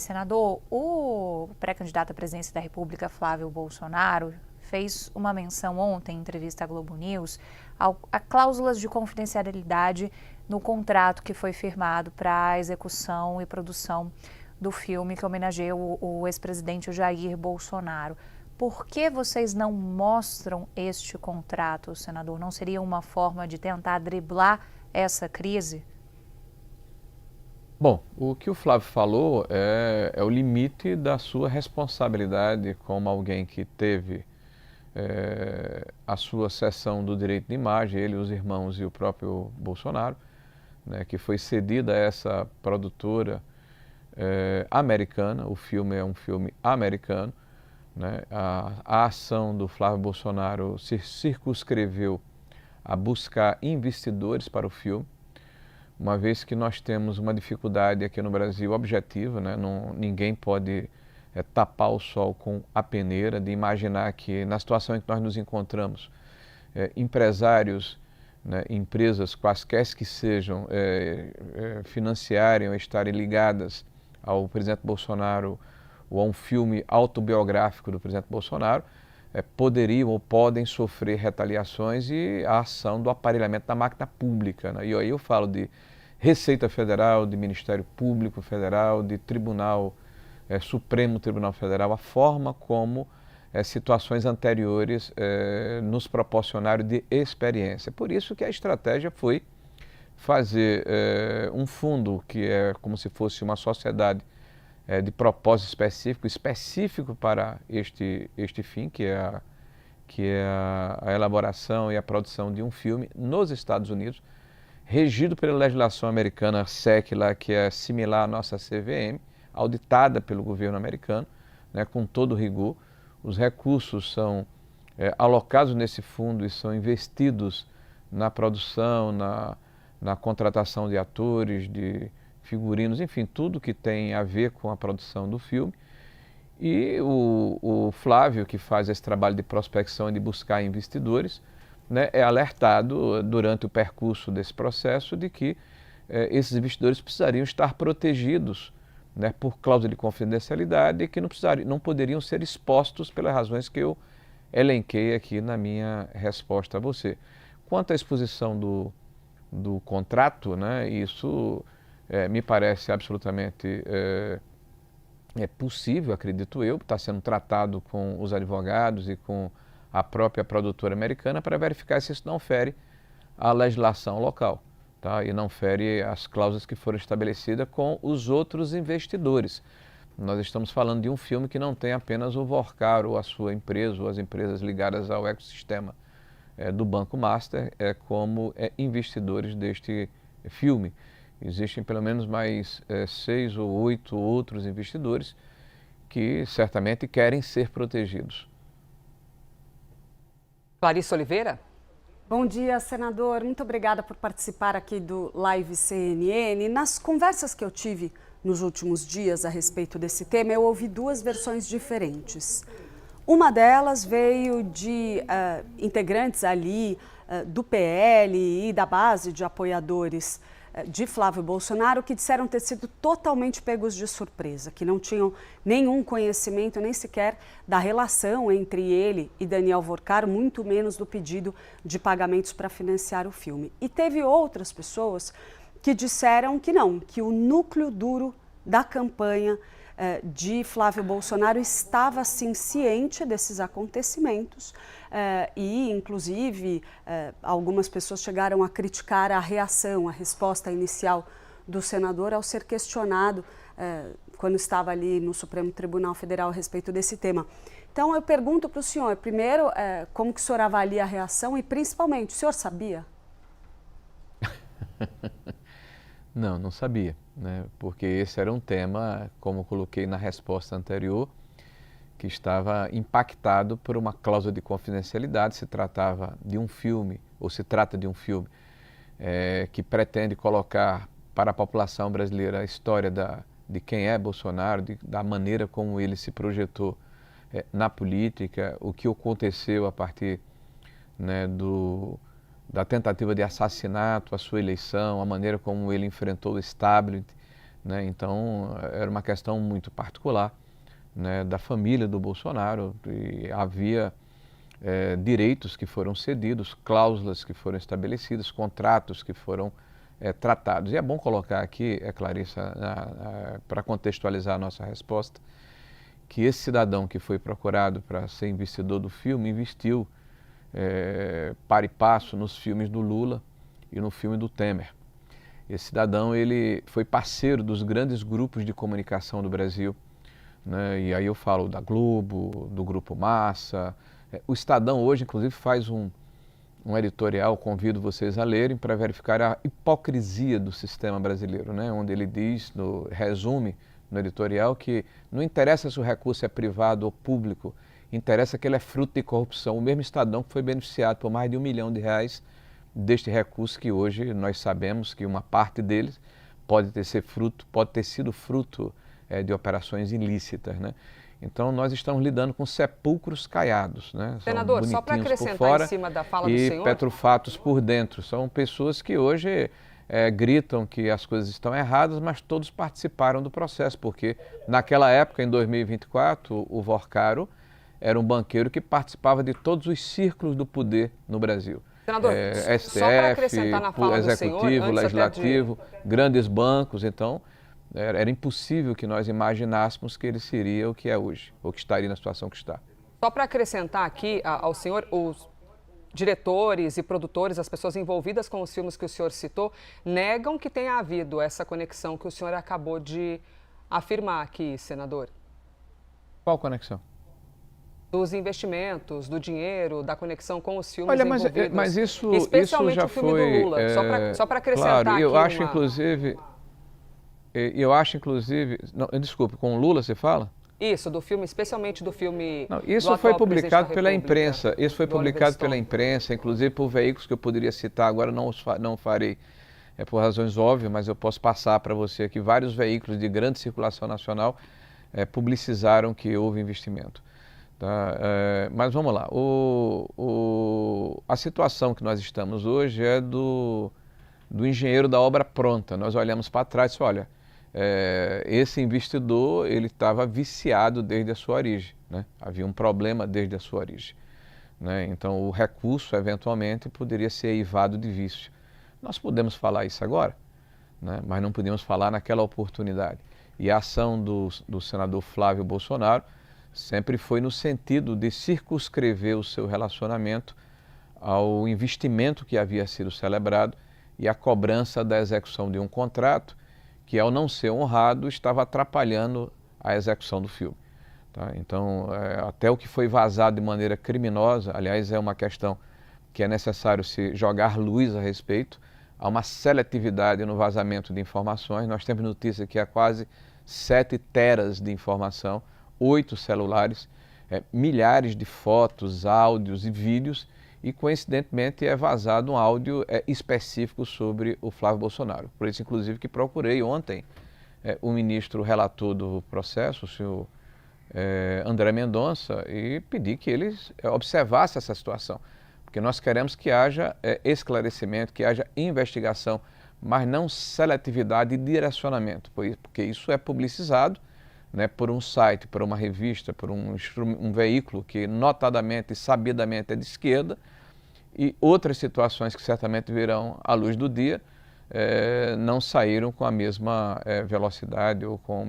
Senador, o pré-candidato à presidência da República, Flávio Bolsonaro, fez uma menção ontem em entrevista à Globo News a cláusulas de confidencialidade no contrato que foi firmado para a execução e produção do filme que homenageia o ex-presidente Jair Bolsonaro. Por que vocês não mostram este contrato, senador? Não seria uma forma de tentar driblar essa crise? Bom, o que o Flávio falou é o limite da sua responsabilidade como alguém que teve a sua cessão do direito de imagem, ele, os irmãos e o próprio Bolsonaro, né, que foi cedida a essa produtora americana. O filme é um filme americano, né? A ação do Flávio Bolsonaro se circunscreveu a buscar investidores para o filme, uma vez que nós temos uma dificuldade aqui no Brasil objetiva, né? Ninguém pode tapar o sol com a peneira, de imaginar que na situação em que nós nos encontramos, empresários, né, empresas quaisquer que sejam, financiarem ou estarem ligadas ao presidente Bolsonaro ou a um filme autobiográfico do presidente Bolsonaro, poderiam ou podem sofrer retaliações e a ação do aparelhamento da máquina pública, né? E aí eu falo de Receita Federal, de Ministério Público Federal, de Tribunal, Supremo Tribunal Federal, a forma como situações anteriores nos proporcionaram de experiência. Por isso que a estratégia foi fazer um fundo que é como se fosse uma sociedade de propósito específico para este fim, que é a elaboração e a produção de um filme nos Estados Unidos, regido pela legislação americana SEC, lá, que é similar à nossa CVM, auditada pelo governo americano, né, com todo rigor. Os recursos são alocados nesse fundo e são investidos na produção, na contratação de atores, de figurinos, enfim, tudo que tem a ver com a produção do filme. E o Flávio, que faz esse trabalho de prospecção e de buscar investidores, né, é alertado durante o percurso desse processo de que esses investidores precisariam estar protegidos, né, por cláusula de confidencialidade e que não poderiam ser expostos pelas razões que eu elenquei aqui na minha resposta a você. Quanto à exposição do contrato, né, isso me parece absolutamente possível, acredito eu, está sendo tratado com os advogados e com a própria produtora americana para verificar se isso não fere a legislação local, tá? E não fere as cláusulas que foram estabelecidas com os outros investidores. Nós estamos falando de um filme que não tem apenas o Vorcar ou a sua empresa ou as empresas ligadas ao ecossistema do Banco Master como investidores deste filme. Existem pelo menos mais 6 ou 8 outros investidores que certamente querem ser protegidos. Clarissa Oliveira? Bom dia, senador. Muito obrigada por participar aqui do Live CNN. Nas conversas que eu tive nos últimos dias a respeito desse tema, eu ouvi duas versões diferentes. Uma delas veio de integrantes ali do PL e da base de apoiadores de Flávio Bolsonaro, que disseram ter sido totalmente pegos de surpresa, que não tinham nenhum conhecimento nem sequer da relação entre ele e Daniel Vorcar, muito menos do pedido de pagamentos para financiar o filme. E teve outras pessoas que disseram que não, que o núcleo duro da campanha de Flávio Bolsonaro estava sim ciente desses acontecimentos e, inclusive, algumas pessoas chegaram a criticar a reação, a resposta inicial do senador ao ser questionado quando estava ali no Supremo Tribunal Federal a respeito desse tema. Então, eu pergunto para o senhor, primeiro, como que o senhor avalia a reação e, principalmente, o senhor sabia? Não sabia, né? Porque esse era um tema, como coloquei na resposta anterior, que estava impactado por uma cláusula de confidencialidade. Se tratava de um filme, ou se trata de um filme, que pretende colocar para a população brasileira a história de quem é Bolsonaro, da maneira como ele se projetou na política, o que aconteceu a partir, né, da tentativa de assassinato, a sua eleição, a maneira como ele enfrentou o establishment, né? Então, era uma questão muito particular, né, da família do Bolsonaro, e havia direitos que foram cedidos, cláusulas que foram estabelecidas, contratos que foram tratados. E é bom colocar aqui, Clarissa, para contextualizar a nossa resposta, que esse cidadão que foi procurado para ser investidor do filme, investiu par e passo nos filmes do Lula e no filme do Temer. Esse cidadão, ele foi parceiro dos grandes grupos de comunicação do Brasil, né? E aí eu falo da Globo, do Grupo Massa. O Estadão hoje, inclusive, faz um editorial, convido vocês a lerem, para verificar a hipocrisia do sistema brasileiro, né? Onde ele diz, resume no editorial, que não interessa se o recurso é privado ou público, interessa que ele é fruto de corrupção. O mesmo Estadão que foi beneficiado por mais de R$1 milhão deste recurso, que hoje nós sabemos que uma parte deles pode ter sido fruto de operações ilícitas, né? Então, nós estamos lidando com sepulcros caiados, né? Senador, só para acrescentar em cima da fala do senhor... E petrofatos por dentro. São pessoas que hoje gritam que as coisas estão erradas, mas todos participaram do processo, porque naquela época, em 2024, o Vorcaro era um banqueiro que participava de todos os círculos do poder no Brasil. Senador, STF, só para acrescentar na fala Executivo, do senhor, Legislativo, grandes bancos, então... Era impossível que nós imaginássemos que ele seria o que é hoje, ou que estaria na situação que está. Só para acrescentar aqui ao senhor, os diretores e produtores, as pessoas envolvidas com os filmes que o senhor citou, negam que tenha havido essa conexão que o senhor acabou de afirmar aqui, senador. Qual conexão? Dos investimentos, do dinheiro, da conexão com os filmes. Olha, envolvidos. mas isso especialmente já o filme foi, do Lula. Só para acrescentar claro, aqui eu acho, inclusive... Não, desculpe, com o Lula você fala? Isso, do filme, especialmente do filme... Não, isso foi publicado pela imprensa, isso foi publicado pela imprensa, inclusive por veículos que eu poderia citar, agora não farei, por razões óbvias, mas eu posso passar para você aqui, vários veículos de grande circulação nacional publicizaram que houve investimento. Tá? Mas vamos lá, a situação que nós estamos hoje é do engenheiro da obra pronta. Nós olhamos para trás e olha, esse investidor ele estava viciado desde a sua origem, né? Havia um problema desde a sua origem, né? Então o recurso eventualmente poderia ser eivado de vício. Nós podemos falar isso agora, né? Mas não podemos falar naquela oportunidade. E a ação do senador Flávio Bolsonaro sempre foi no sentido de circunscrever o seu relacionamento ao investimento que havia sido celebrado e a cobrança da execução de um contrato que, ao não ser honrado, estava atrapalhando a execução do filme. Tá? Então, até o que foi vazado de maneira criminosa, aliás, é uma questão que é necessário se jogar luz a respeito, há uma seletividade no vazamento de informações. Nós temos notícia que há quase 7 teras de informação, 8 celulares, milhares de fotos, áudios e vídeos, e coincidentemente é vazado um áudio específico sobre o Flávio Bolsonaro. Por isso, inclusive, que procurei ontem o ministro relator do processo, o senhor André Mendonça, e pedi que ele observasse essa situação, porque nós queremos que haja esclarecimento, que haja investigação, mas não seletividade e direcionamento, porque isso é publicizado, né, por um site, por uma revista, por um veículo que notadamente e sabidamente é de esquerda, e outras situações que certamente virão à luz do dia não saíram com a mesma velocidade ou com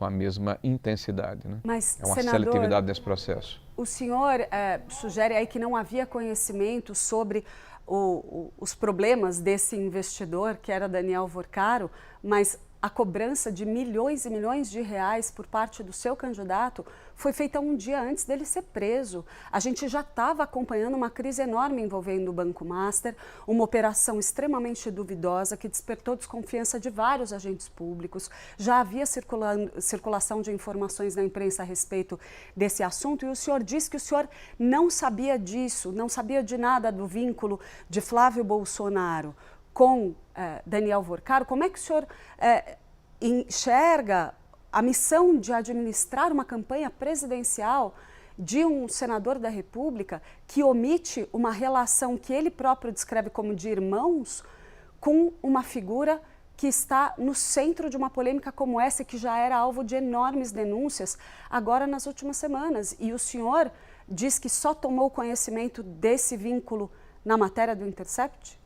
a mesma intensidade, né? Mas, é uma senador, seletividade desse processo. O senhor sugere aí que não havia conhecimento sobre os problemas desse investidor, que era Daniel Vorcaro, mas a cobrança de milhões e milhões de reais por parte do seu candidato foi feita um dia antes dele ser preso. A gente já estava acompanhando uma crise enorme envolvendo o Banco Master, uma operação extremamente duvidosa que despertou desconfiança de vários agentes públicos. Já havia circulação de informações na imprensa a respeito desse assunto, e o senhor disse que o senhor não sabia disso, não sabia de nada do vínculo de Flávio Bolsonaro com Daniel Vorcaro. Como é que o senhor enxerga a missão de administrar uma campanha presidencial de um senador da República que omite uma relação que ele próprio descreve como de irmãos com uma figura que está no centro de uma polêmica como essa, que já era alvo de enormes denúncias agora nas últimas semanas. E o senhor diz que só tomou conhecimento desse vínculo na matéria do Intercept?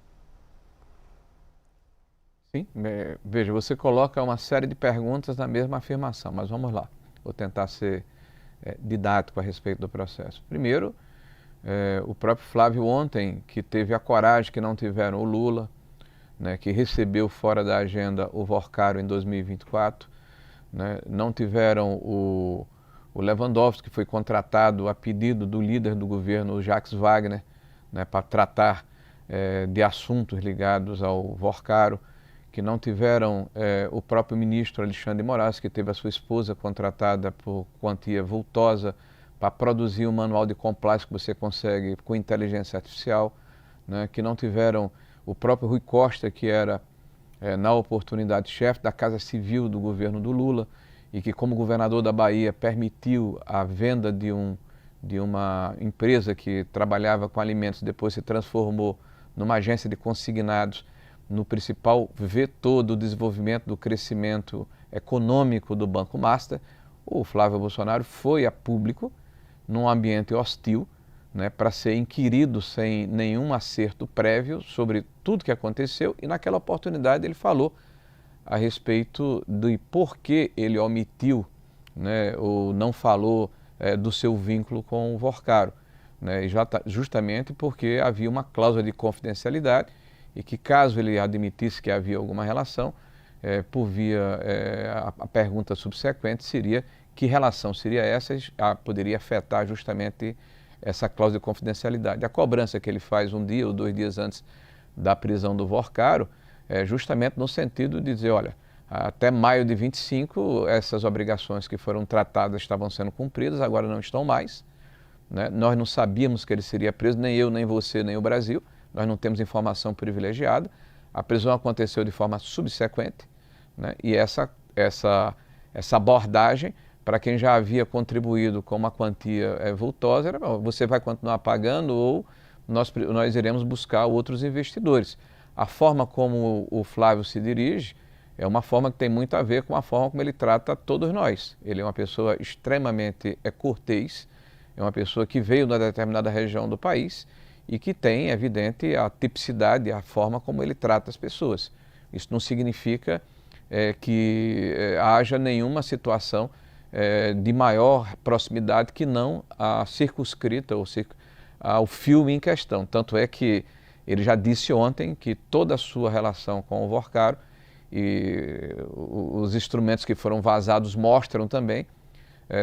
Sim, veja, você coloca uma série de perguntas na mesma afirmação, mas vamos lá, vou tentar ser didático a respeito do processo. Primeiro, o próprio Flávio ontem, que teve a coragem que não tiveram o Lula, né, que recebeu fora da agenda o Vorcaro em 2024, né, não tiveram o Lewandowski, que foi contratado a pedido do líder do governo, o Jacques Wagner, né, para tratar de assuntos ligados ao Vorcaro, que não tiveram o próprio ministro Alexandre de Moraes, que teve a sua esposa contratada por quantia vultosa para produzir um manual de compliance que você consegue com inteligência artificial, né, que não tiveram o próprio Rui Costa, que era, na oportunidade, chefe da Casa Civil do governo do Lula, e que, como governador da Bahia, permitiu a venda de uma empresa que trabalhava com alimentos, depois se transformou numa agência de consignados, no principal vetor do desenvolvimento, do crescimento econômico do Banco Master. O Flávio Bolsonaro foi a público, num ambiente hostil, né, para ser inquirido sem nenhum acerto prévio sobre tudo que aconteceu, e naquela oportunidade ele falou a respeito de por que ele omitiu, né, ou não falou do seu vínculo com o Vorcaro, né, e justamente porque havia uma cláusula de confidencialidade e que, caso ele admitisse que havia alguma relação, por via a pergunta subsequente seria que relação seria essa, poderia afetar justamente essa cláusula de confidencialidade. A cobrança que ele faz um dia ou 2 dias antes da prisão do Vorcaro é justamente no sentido de dizer, olha, até maio de 25 essas obrigações que foram tratadas estavam sendo cumpridas, agora não estão mais, né? Nós não sabíamos que ele seria preso, nem eu, nem você, nem o Brasil, nós não temos informação privilegiada, a prisão aconteceu de forma subsequente, né? E essa abordagem, para quem já havia contribuído com uma quantia vultosa, era, você vai continuar pagando ou nós iremos buscar outros investidores. A forma como o Flávio se dirige é uma forma que tem muito a ver com a forma como ele trata todos nós. Ele é uma pessoa extremamente cortês, é uma pessoa que veio de uma determinada região do país e que tem, é evidente, a tipicidade, a forma como ele trata as pessoas. Isso não significa que haja nenhuma situação de maior proximidade que não a circunscrita ao filme em questão. Tanto é que ele já disse ontem que toda a sua relação com o Vorcaro e os instrumentos que foram vazados mostram também,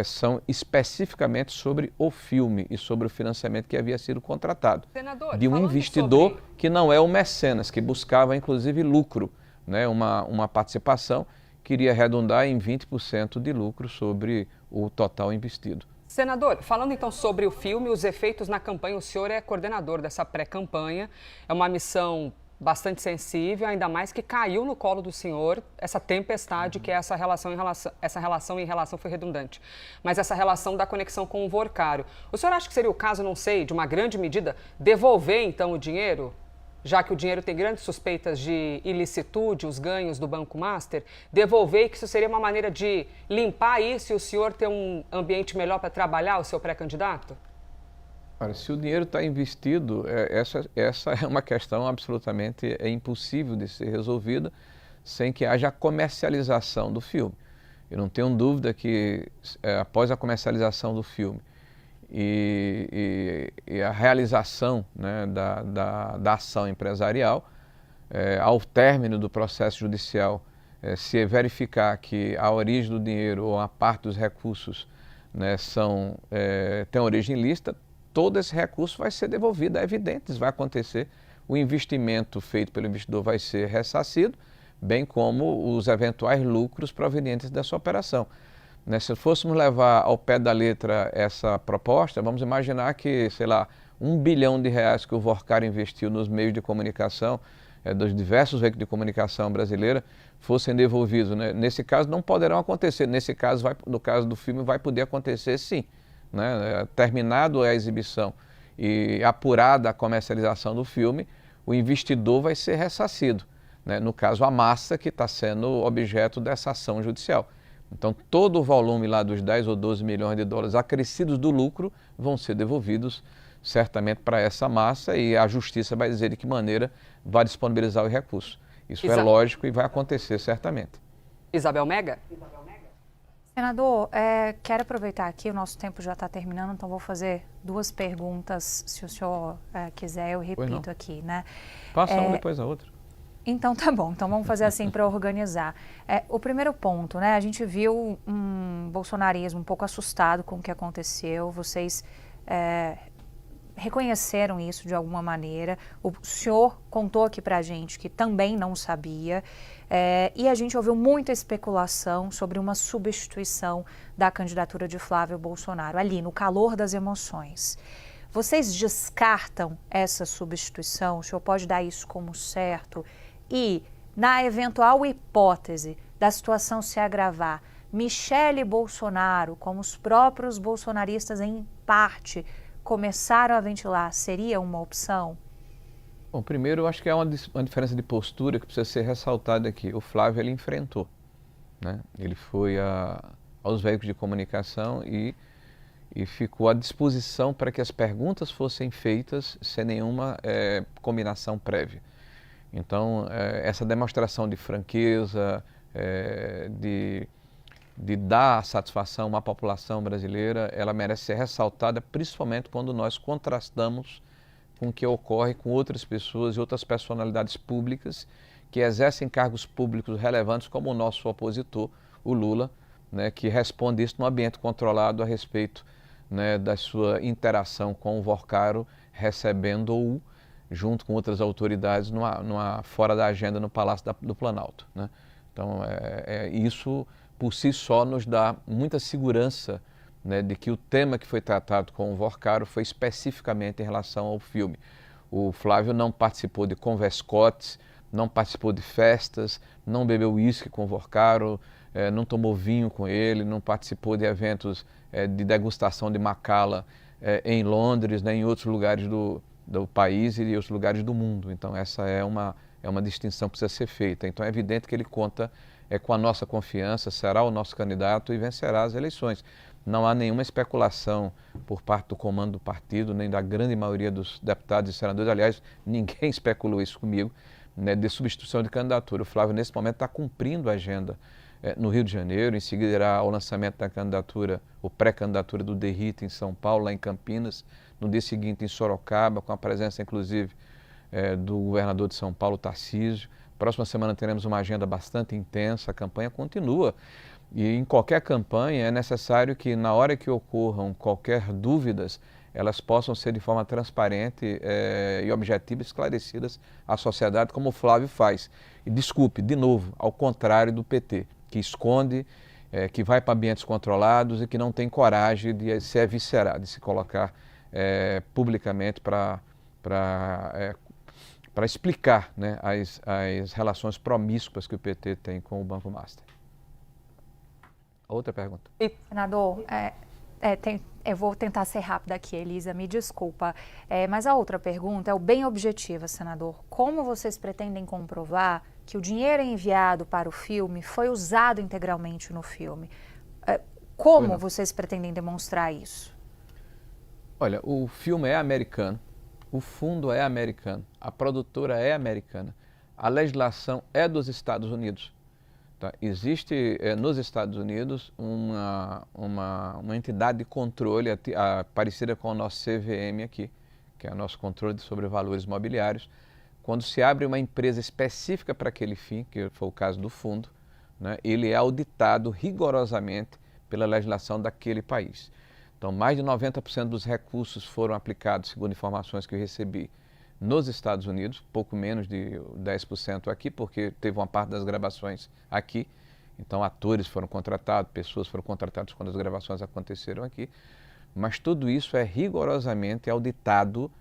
são especificamente sobre o filme e sobre o financiamento que havia sido contratado. Senador, de um investidor que não é o mecenas, que buscava inclusive lucro, né, uma participação que iria redundar em 20% de lucro sobre o total investido. Senador, falando então sobre o filme, os efeitos na campanha, o senhor é coordenador dessa pré-campanha, é uma missão bastante sensível, ainda mais que caiu no colo do senhor essa tempestade que é essa relação foi redundante, mas essa relação da conexão com o Vorcaro. O senhor acha que seria o caso, não sei, de uma grande medida, devolver então o dinheiro? Já que o dinheiro tem grandes suspeitas de ilicitude, os ganhos do Banco Master, devolver, que isso seria uma maneira de limpar isso e o senhor ter um ambiente melhor para trabalhar o seu pré-candidato? Olha, se o dinheiro está investido, essa é uma questão absolutamente impossível de ser resolvida sem que haja a comercialização do filme. Eu não tenho dúvida que após a comercialização do filme e a realização, né, da ação empresarial, ao término do processo judicial, se verificar que a origem do dinheiro ou a parte dos recursos, né, tem origem ilícita, todo esse recurso vai ser devolvido, é evidente, isso vai acontecer. O investimento feito pelo investidor vai ser ressarcido, bem como os eventuais lucros provenientes dessa operação. Né, se fôssemos levar ao pé da letra essa proposta, vamos imaginar que, sei lá, R$1 bilhão que o Vorcaro investiu nos meios de comunicação, dos diversos veículos de comunicação brasileira, fossem devolvidos. Né? Nesse caso não poderão acontecer, no caso do filme vai poder acontecer sim. Né? Terminado a exibição e apurada a comercialização do filme, o investidor vai ser ressarcido. né? No caso, a massa que está sendo objeto dessa ação judicial. Então, todo o volume lá dos 10 ou 12 milhões de dólares acrescidos do lucro vão ser devolvidos certamente para essa massa e a justiça vai dizer de que maneira vai disponibilizar o recurso. Isso é lógico e vai acontecer certamente. Isabel Mega? Senador, quero aproveitar aqui, o nosso tempo já está terminando, então vou fazer 2 perguntas, se o senhor quiser, eu repito aqui, né? Passa uma depois a outra. Então tá bom, então vamos fazer assim para organizar. O primeiro ponto, né? A gente viu um bolsonarismo um pouco assustado com o que aconteceu, vocês reconheceram isso de alguma maneira, o senhor contou aqui pra gente que também não sabia, e a gente ouviu muita especulação sobre uma substituição da candidatura de Flávio Bolsonaro, ali no calor das emoções. Vocês descartam essa substituição? O senhor pode dar isso como certo? E, na eventual hipótese da situação se agravar, Michele Bolsonaro, como os próprios bolsonaristas em parte começaram a ventilar, seria uma opção? Bom, primeiro eu acho que há uma diferença de postura que precisa ser ressaltada aqui. O Flávio, ele enfrentou, né? Ele foi aos veículos de comunicação e ficou à disposição para que as perguntas fossem feitas sem nenhuma combinação prévia. Então, essa demonstração de franqueza, de dar satisfação à população brasileira, ela merece ser ressaltada, principalmente quando nós contrastamos com o que ocorre com outras pessoas e outras personalidades públicas que exercem cargos públicos relevantes, como o nosso opositor, o Lula, né, que responde isso num ambiente controlado a respeito, né, da sua interação com o Vorcaro, recebendo-o junto com outras autoridades fora da agenda no Palácio do Planalto, né? Então, isso por si só nos dá muita segurança, né, de que o tema que foi tratado com o Vorcaro foi especificamente em relação ao filme. O Flávio não participou de converscotes, não participou de festas, não bebeu uísque com o Vorcaro, não tomou vinho com ele, não participou de eventos de degustação de Macala em Londres, né, em outros lugares do país e em outros lugares do mundo. Então, essa é uma distinção que precisa ser feita. Então, é evidente que ele conta com a nossa confiança, será o nosso candidato e vencerá as eleições. Não há nenhuma especulação por parte do comando do partido, nem da grande maioria dos deputados e senadores. Aliás, ninguém especulou isso comigo, né, de substituição de candidatura. O Flávio, nesse momento, está cumprindo a agenda no Rio de Janeiro. Em seguida, irá ao lançamento da candidatura, ou pré-candidatura do Derrita em São Paulo, lá em Campinas. No dia seguinte, em Sorocaba, com a presença, inclusive, do governador de São Paulo, Tarcísio. Próxima semana teremos uma agenda bastante intensa, a campanha continua. E em qualquer campanha é necessário que, na hora que ocorram qualquer dúvidas, elas possam ser de forma transparente e objetiva, esclarecidas à sociedade, como o Flávio faz. E desculpe, de novo, ao contrário do PT, que esconde, que vai para ambientes controlados e que não tem coragem de se eviscerar, de se colocar publicamente para explicar, né, as relações promíscuas que o PT tem com o Banco Master. Outra pergunta. Senador, eu vou tentar ser rápida aqui, Elisa, me desculpa. Mas a outra pergunta é bem objetiva, senador. Como vocês pretendem comprovar que o dinheiro enviado para o filme foi usado integralmente no filme? Como vocês pretendem demonstrar isso? Olha, o filme é americano, o fundo é americano, a produtora é americana, a legislação é dos Estados Unidos. Tá? Existe nos Estados Unidos uma entidade de controle parecida com o nosso CVM aqui, que é o nosso controle sobre valores imobiliários. Quando se abre uma empresa específica para aquele fim, que foi o caso do fundo, né, ele é auditado rigorosamente pela legislação daquele país. Então, mais de 90% dos recursos foram aplicados, segundo informações que eu recebi, nos Estados Unidos, pouco menos de 10% aqui, porque teve uma parte das gravações aqui. Então, atores foram contratados, pessoas foram contratadas quando as gravações aconteceram aqui. Mas tudo isso é rigorosamente auditado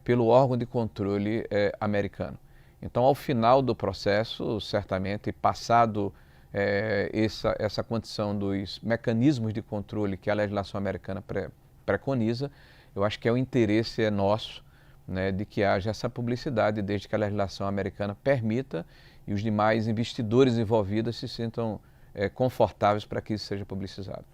pelo órgão de controle americano. Então, ao final do processo, certamente, passado essa condição dos mecanismos de controle que a legislação americana preconiza, eu acho que o interesse nosso, né, de que haja essa publicidade, desde que a legislação americana permita e os demais investidores envolvidos se sintam confortáveis para que isso seja publicizado.